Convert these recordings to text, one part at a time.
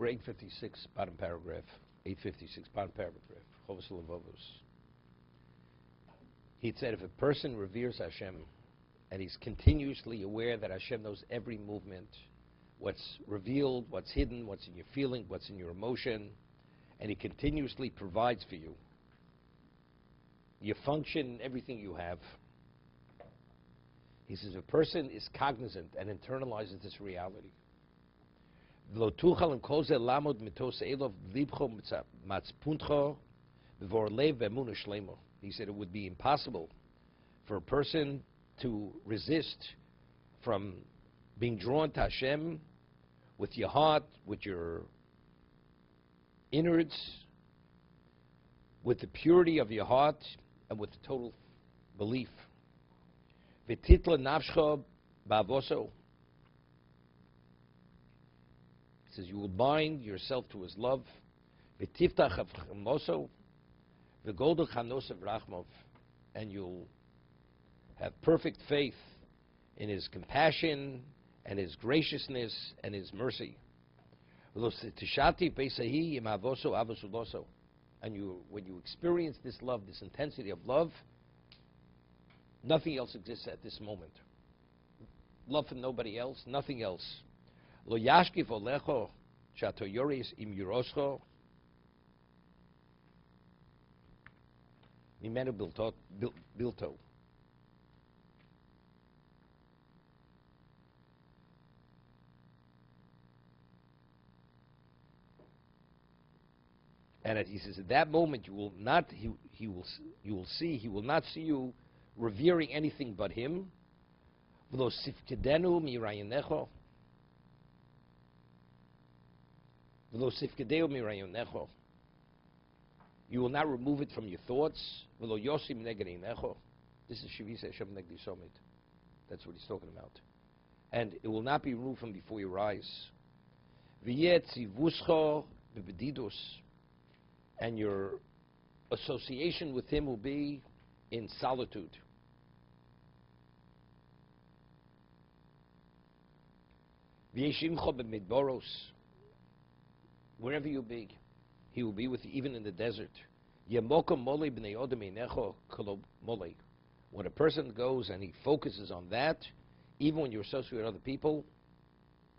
We're 856, bottom paragraph. 856, bottom paragraph. Chovos HaLevavos. He said if a person reveres Hashem and he's continuously aware that Hashem knows every movement, what's revealed, what's hidden, what's in your feeling, what's in your emotion, and he continuously provides for you, your function, everything you have. He says a person is cognizant and internalizes this reality. He said it would be impossible for a person to resist from being drawn to Hashem with your heart, with your innards, with the purity of your heart, and with the total belief. V'titla nafshcha ba'avoso. He says you will bind yourself to his love. V'tiftach avchamoso v'goldel chanosav rachmov, and you'll have perfect faith in his compassion and his graciousness and his mercy. And when you experience this love, this intensity of love, nothing else exists at this moment. Love for nobody else, nothing else. Lo yashkif olecho shato yoris im yuroscho mimenu bilto. And he says, at that moment you will not. You will see. He will not see you revering anything but him. You will not remove it from your thoughts. This is Shivisa Hashem Negdi Somit. That's what he's talking about. And it will not be removed from before your eyes. And your association with him will be in solitude. Wherever you be, he will be with you, even in the desert. When a person goes and he focuses on that, even when you're associated with other people,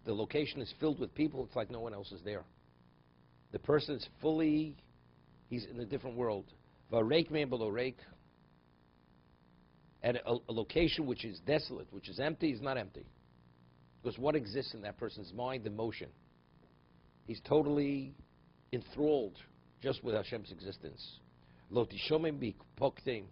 the location is filled with people, it's like no one else is there. The person is fully, he's in a different world. And a location which is desolate, which is empty, is not empty. Because what exists in that person's mind? Emotion. He's totally enthralled just with Hashem's existence. Lo tishomim bi poktim.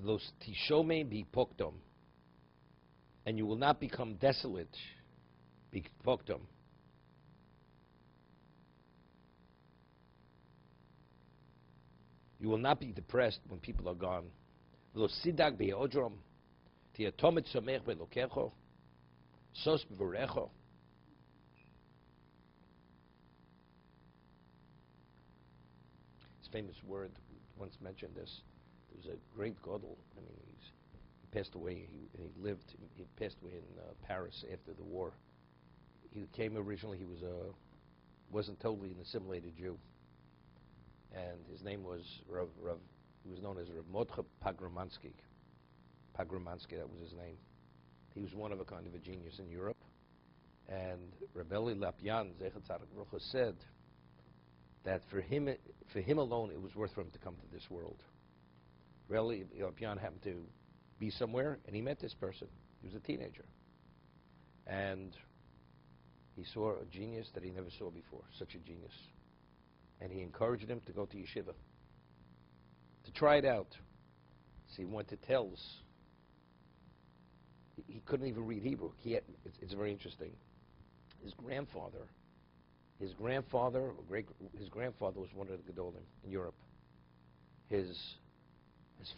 Lo tishomim bi poktom. And you will not become desolate. Bi poktom. You will not be depressed when people are gone. Lo sidag be'odrom. Tiatomit somech be'lokecho. Sos be'vorecho. His famous word, once mentioned this. There was a great Godel. I mean, he passed away. He passed away in Paris after the war. He came originally. He wasn't totally an assimilated Jew. And his name was Rav. He was known as Rav Mordechai Pogromansky. Pogromansky, that was his name. He was one of a kind of a genius in Europe. And Rabbi Lapyan Zechat Tzaddik Baruch said that for him alone, it was worth for him to come to this world. Rabbi Lapyan happened to be somewhere, and he met this person. He was a teenager, and he saw a genius that he never saw before. Such a genius. And he encouraged him to go to yeshiva, to try it out. So he went to Telz. He couldn't even read Hebrew. It's very interesting. His grandfather was one of the Gedolim in Europe. His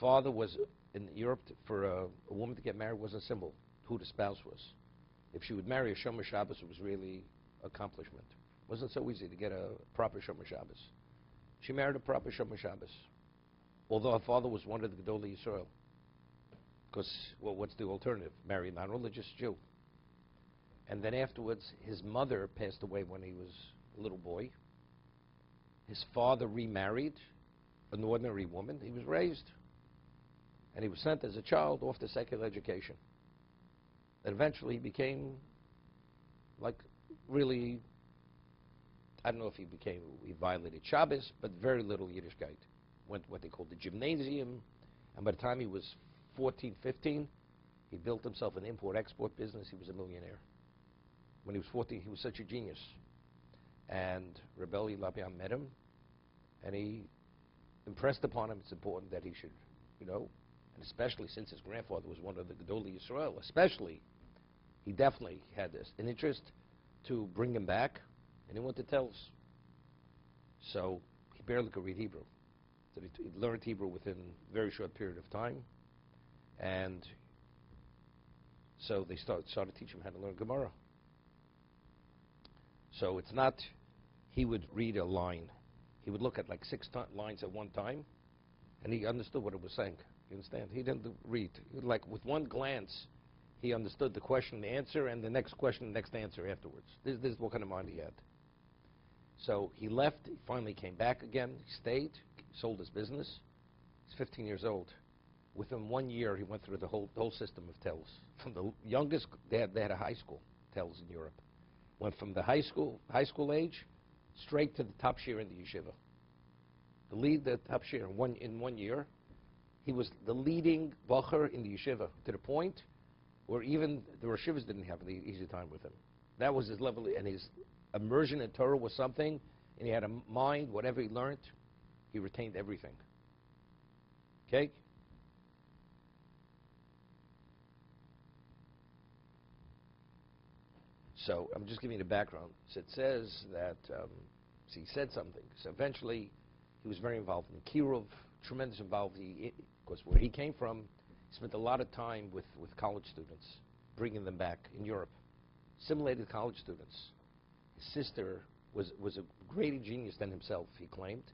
father was in Europe. For a woman to get married was a symbol who the spouse was. If she would marry a Shomer Shabbos, it was really accomplishment. It wasn't so easy to get a proper Shomer Shabbos. She married a proper Shomer Shabbos, although her father was one of the Gedolei Yisrael. Because, well, what's the alternative? Marry a non-religious Jew. And then afterwards, his mother passed away when he was a little boy. His father remarried an ordinary woman. He was raised. And he was sent as a child off to secular education. And eventually he became, like, really, I don't know if he violated Shabbos, but very little Yiddishkeit. Went to what they called the gymnasium. And by the time he was 14, 15, he built himself an import-export business. He was a millionaire. When he was 14, he was such a genius. And Rebbe Lapian met him, and he impressed upon him it's important that he should, and especially since his grandfather was one of the Gedolei Yisrael, especially, he definitely had an interest to bring him back, and he went to tell us. So he barely could read Hebrew. So he learned Hebrew within a very short period of time, and so they started teaching him how to learn Gemara. So it's not, he would read a line. He would look at like 6 lines at one time, and he understood what it was saying. You understand? He didn't read. Like with one glance, he understood the question, the answer, and the next question, the next answer afterwards. This is what kind of mind he had. So he left. He finally came back again. He stayed, sold his business. He's 15 years old. Within 1 year, he went through the whole system of tells. From the youngest, they had a high school, tells in Europe. Went from the high school age straight to the top shir in the yeshiva. The top shir in 1 year. He was the leading bacher in the yeshiva, to the point where even the yeshivas didn't have an easy time with him. That was his level, and his immersion in Torah was something, and he had a mind, whatever he learned, he retained everything. Okay? So I'm just giving you the background. So it says that, he said something. So eventually, he was very involved in Kirov, tremendous involved. Because where he came from, he spent a lot of time with college students, bringing them back in Europe. Assimilated college students. His sister was a greater genius than himself, he claimed.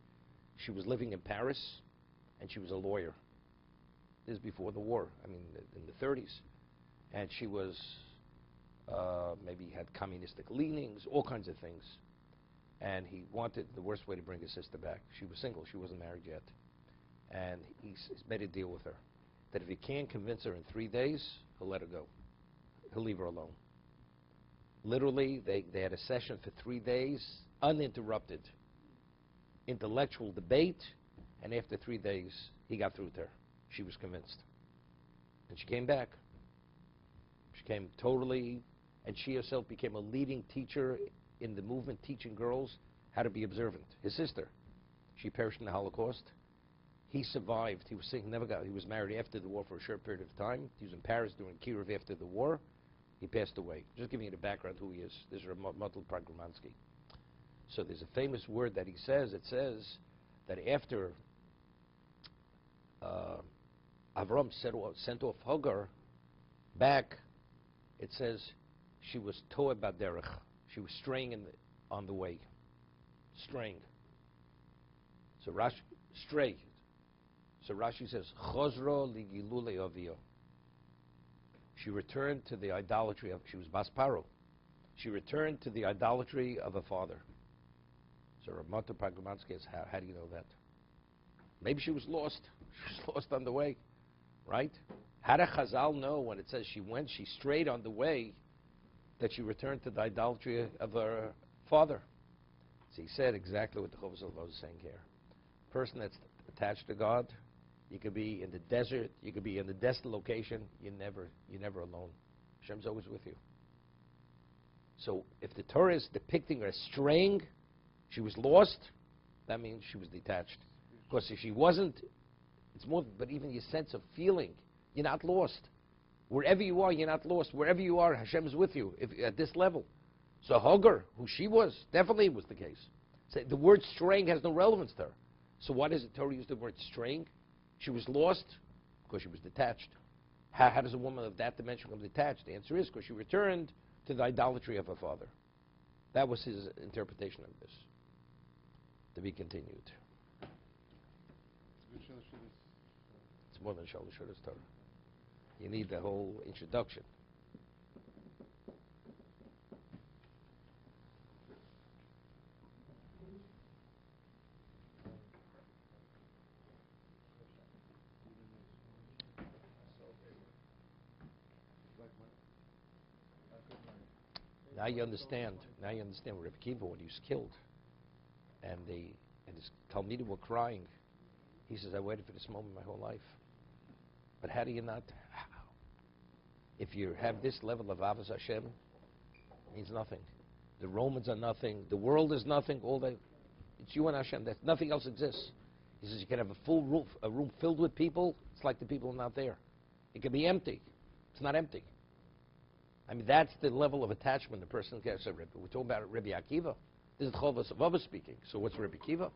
She was living in Paris, and she was a lawyer. This is before the war, in the 30s. And she was, maybe had communistic leanings, all kinds of things. And he wanted the worst way to bring his sister back. She was single, she wasn't married yet. And he made a deal with her, that if he can't convince her in 3 days, he'll let her go. He'll leave her alone. Literally, they had a session for 3 days, uninterrupted. Intellectual debate, and after 3 days, he got through with her. She was convinced. And she came back. She came totally, and she herself became a leading teacher in the movement, teaching girls how to be observant. His sister, she perished in the Holocaust. He survived. He was sick, he was married after the war for a short period of time. He was in Paris doing Kirov after the war. He passed away. Just giving you the background who he is. This is Mattos Pagramanski. So there's a famous word that he says. It says that after Avram sent off Hagar back, it says she was toa baderech. She was straying on the way. Straying. So Rashi, stray. So Rashi says, Chozro ligilule avio. She returned to the idolatry she was Basparo. She returned to the idolatry of her father. So Rav Pagramanski asks, how do you know that? Maybe she was lost. She was lost on the way, right? How did Chazal know when it says she strayed on the way, that she returned to the idolatry of her father? So he said exactly what the Chovos HaLevavos is saying here. Person that's attached to God, you could be in the desert, you could be in the desolate location, you're never alone. Hashem's always with you. So if the Torah is depicting her as straying, she was lost, that means she was detached. Because if she wasn't, it's more, but even your sense of feeling, you're not lost. Wherever you are, you're not lost. Wherever you are, Hashem is with you at this level. So Hagar, who she was, definitely was the case. So the word straying has no relevance to her. So why does the Torah use the word straying? She was lost because she was detached. How does a woman of that dimension become detached? The answer is because she returned to the idolatry of her father. That was his interpretation of this. To be continued. It's more than Shalosh Shudas Torah. You need the whole introduction. Now you understand. Now you understand Rabbi Kiva when he was killed, and his Talmidim were crying. He says, "I waited for this moment my whole life." But how do you not? If you have this level of Avos Hashem, it means nothing. The Romans are nothing. The world is nothing. All that, it's you and Hashem. That nothing else exists. He says you can have a full roof, a room filled with people. It's like the people are not there. It can be empty. It's not empty. I mean, that's the level of attachment the person gets. We're talking about Rabbi Akiva. This is Chovos HaLevavos speaking. So what's Rabbi Akiva?